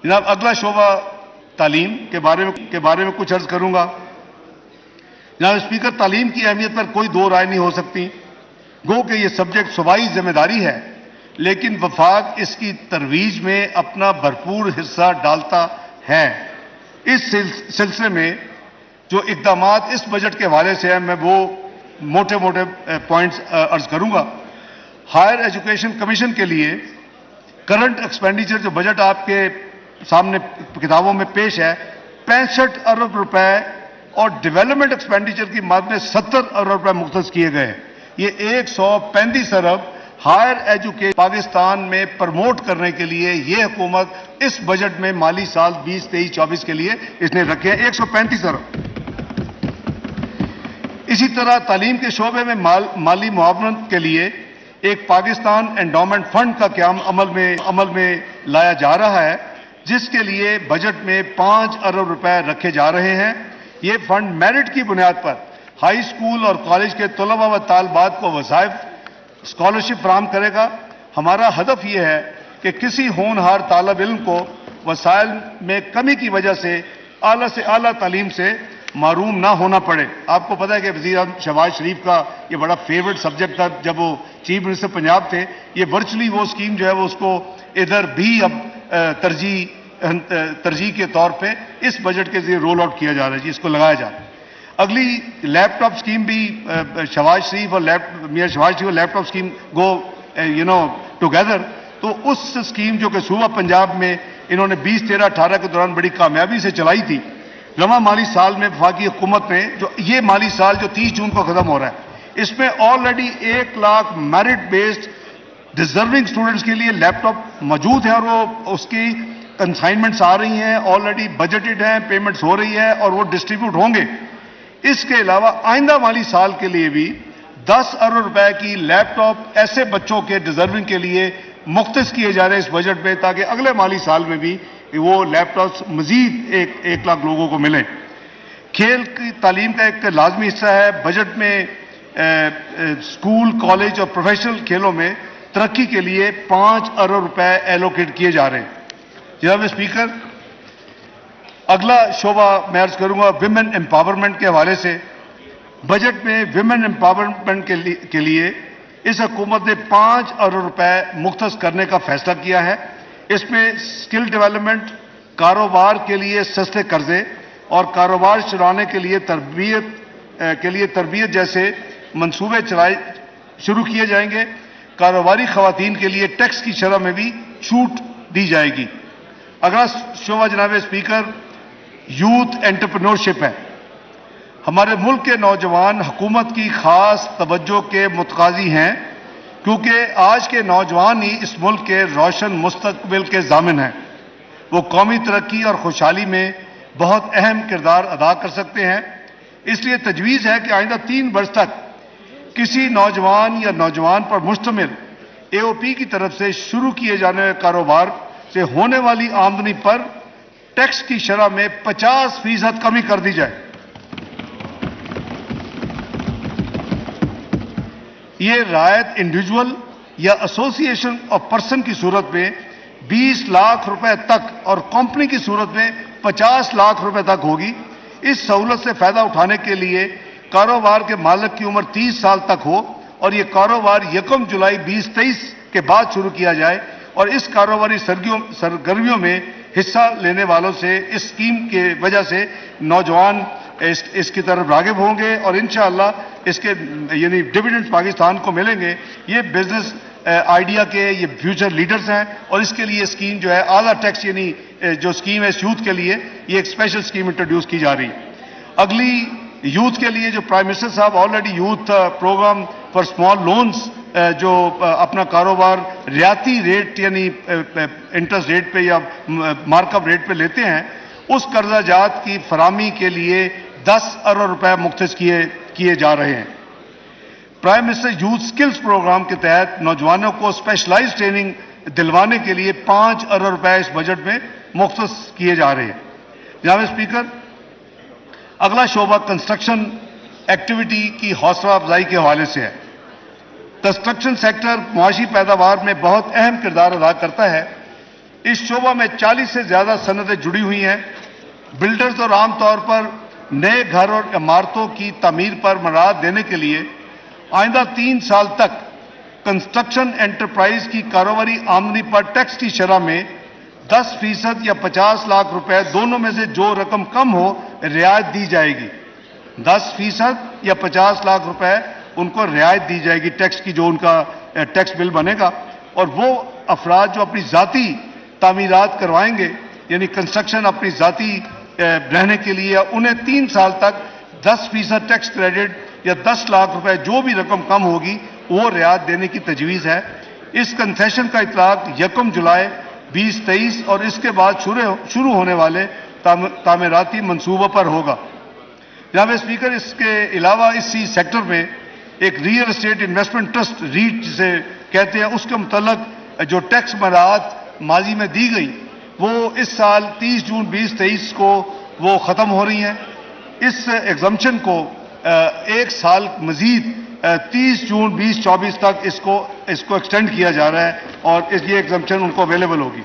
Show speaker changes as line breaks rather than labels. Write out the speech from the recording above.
جناب اگلا شعبہ تعلیم کے بارے میں کچھ عرض کروں گا۔ جناب اسپیکر، تعلیم کی اہمیت پر کوئی دو رائے نہیں ہو سکتی۔ گو کہ یہ سبجیکٹ صوبائی ذمہ داری ہے، لیکن وفاق اس کی ترویج میں اپنا بھرپور حصہ ڈالتا ہے۔ اس سلسلے میں جو اقدامات اس بجٹ کے حوالے سے ہیں، میں وہ موٹے پوائنٹس عرض کروں گا۔ ہائر ایجوکیشن کمیشن کے لیے کرنٹ ایکسپینڈیچر جو بجٹ آپ کے سامنے کتابوں میں پیش ہے، 65 ارب روپے اور ڈیولپمنٹ ایکسپینڈیچر کی مد میں 70 ارب روپے مختص کیے گئے ہیں۔ یہ 135 ارب ہائر ایجوکیشن پاکستان میں پروموٹ کرنے کے لیے یہ حکومت اس بجٹ میں مالی سال 2023-24 کے لیے اس نے رکھے ہیں 135 ارب۔ اسی طرح تعلیم کے شعبے میں مالی معاونت کے لیے ایک پاکستان انڈومنٹ فنڈ کا قیام عمل میں لایا جا رہا ہے، جس کے لیے بجٹ میں 5 ارب روپے رکھے جا رہے ہیں۔ یہ فنڈ میرٹ کی بنیاد پر ہائی اسکول اور کالج کے طلباء و طالبات کو وظائف اسکالرشپ فراہم کرے گا۔ ہمارا ہدف یہ ہے کہ کسی ہونہار طالب علم کو وسائل میں کمی کی وجہ سے اعلیٰ تعلیم سے محروم نہ ہونا پڑے۔ آپ کو پتہ ہے کہ وزیر اعظم شہباز شریف کا یہ بڑا فیورٹ سبجیکٹ تھا جب وہ چیف منسٹر پنجاب تھے۔ یہ ورچولی وہ اسکیم جو ہے وہ اس کو ادھر بھی اب ترجیح کے طور پہ اس بجٹ کے ذریعے رول آؤٹ کیا جا رہا ہے، اس کو لگایا جا رہا ہے۔ اگلی لیپ ٹاپ اسکیم بھی شہباز شریف اور لیپ ٹاپ اسکیم گو ٹوگیدر۔ تو اس اسکیم جو کہ صوبہ پنجاب میں انہوں نے 2013-18 کے دوران بڑی کامیابی سے چلائی تھی، رواں مالی سال میں وفاقی حکومت نے جو یہ مالی سال جو 30 جون کو ختم ہو رہا ہے، اس میں already 1 lakh merit based deserving students کے لیے لیپ ٹاپ موجود ہیں اور وہ اس کی کنسائنمنٹس آ رہی ہیں، آلریڈی بجٹڈ ہیں، پیمنٹس ہو رہی ہے اور وہ ڈسٹریبیوٹ ہوں گے۔ اس کے علاوہ آئندہ مالی سال کے لیے بھی 10 ارب روپے کی لیپ ٹاپ ایسے بچوں کے ڈیزرونگ کے لیے مختص کیے جا رہے ہیں اس بجٹ میں، تاکہ اگلے مالی سال میں بھی وہ لیپ ٹاپس مزید 1 لاکھ لوگوں کو ملیں۔ کھیل کی تعلیم کا ایک لازمی حصہ ہے۔ بجٹ میں اسکول، کالج اور پروفیشنل کھیلوں میں ترقی کے لیے 5 ارب روپے ایلوکیٹ کیے جا رہے ہیں۔ جناب اسپیکر، اگلا شعبہ میں عرض کروں گا ویمن امپاورمنٹ کے حوالے سے۔ بجٹ میں ویمن امپاورمنٹ کے لیے اس حکومت نے 5 ارب روپے مختص کرنے کا فیصلہ کیا ہے۔ اس میں اسکل ڈیولپمنٹ، کاروبار کے لیے سستے قرضے اور کاروبار چلانے کے لیے تربیت جیسے منصوبے شروع کیے جائیں گے۔ کاروباری خواتین کے لیے ٹیکس کی شرح میں بھی چھوٹ دی جائے گی۔ اگلا شعبہ جناب اسپیکر یوتھ انٹرپرینورشپ ہے۔ ہمارے ملک کے نوجوان حکومت کی خاص توجہ کے متقاضی ہیں، کیونکہ آج کے نوجوان ہی اس ملک کے روشن مستقبل کے ضامن ہیں۔ وہ قومی ترقی اور خوشحالی میں بہت اہم کردار ادا کر سکتے ہیں۔ اس لیے تجویز ہے کہ آئندہ 3 برس تک کسی نوجوان یا نوجوان پر مشتمل AOP کی طرف سے شروع کیے جانے والے کاروبار سے ہونے والی آمدنی پر ٹیکس کی شرح میں 50% کمی کر دی جائے۔ یہ رعایت انڈیویجول یا ایسوسی ایشن آف پرسن کی صورت میں 20 لاکھ روپے تک اور کمپنی کی صورت میں 50 لاکھ روپے تک ہوگی۔ اس سہولت سے فائدہ اٹھانے کے لیے کاروبار کے مالک کی عمر 30 سال تک ہو اور یہ کاروبار 1 جولائی 2023 کے بعد شروع کیا جائے، اور اس کاروباری سرگرمیوں میں حصہ لینے والوں سے اس اسکیم کی وجہ سے نوجوان اس کی طرف راغب ہوں گے اور انشاءاللہ اس کے ڈویڈنڈ پاکستان کو ملیں گے۔ یہ بزنس آئیڈیا کے یہ فیوچر لیڈرز ہیں اور اس کے لیے اسکیم جو ہے اعلیٰ ٹیکس جو اسکیم ہے اس یوتھ کے لیے یہ ایک اسپیشل اسکیم انٹروڈیوس کی جا رہی ہے۔ اگلی یوتھ کے لیے جو پرائم منسٹر صاحب already youth program for small loans جو اپنا کاروبار رعایتی ریٹ انٹرسٹ ریٹ پہ یا مارک اپ ریٹ پہ لیتے ہیں، اس قرضہ جات کی فراہمی کے لیے 10 ارب روپے مختص کیے جا رہے ہیں۔ Prime minister youth skills program کے تحت نوجوانوں کو اسپیشلائز ٹریننگ دلوانے کے لیے 5 ارب روپے اس بجٹ میں مختص کیے جا رہے ہیں۔ جناب اسپیکر، اگلا شعبہ کنسٹرکشن ایکٹیویٹی کی حوصلہ افزائی کے حوالے سے ہے۔ کنسٹرکشن سیکٹر معاشی پیداوار میں بہت اہم کردار ادا کرتا ہے۔ اس شعبہ میں 40 سے زیادہ صنعتیں جڑی ہوئی ہیں. بلڈرز اور عام طور پر نئے گھر اور عمارتوں کی تعمیر پر مراعات دینے کے لیے آئندہ 3 سال تک کنسٹرکشن انٹرپرائز کی کاروباری آمدنی پر ٹیکس کی شرح میں 10% یا 50 لاکھ روپے دونوں میں سے جو رقم کم ہو رعایت دی جائے گی. 10% یا 50 لاکھ روپے ان کو رعایت دی جائے گی ٹیکس کی، جو ان کا ٹیکس بل بنے گا. اور وہ افراد جو اپنی ذاتی تعمیرات کروائیں گے، یعنی کنسٹرکشن اپنی ذاتی رہنے کے لیے، انہیں 3 سال تک 10% ٹیکس کریڈٹ یا 10 لاکھ روپے جو بھی رقم کم ہوگی وہ رعایت دینے کی تجویز ہے. اس کنسیشن کا اطلاق 1 جولائی 2023 اور اس کے بعد شروع ہونے والے تعمیراتی منصوبوں پر ہوگا. جناب اسپیکر، اس کے علاوہ اسی سیکٹر میں ایک real estate investment trust rate جسے کہتے ہیں، اس کے متعلق جو ٹیکس مراعات ماضی میں دی گئی وہ اس سال 30 جون 2023 کو وہ ختم ہو رہی ہیں. اس ایگزمپشن کو 1 سال مزید 30 جون 2024 تک اس کو ایکسٹینڈ کیا جا رہا ہے اور یہ ایگزمپشن ان کو اویلیبل ہوگی.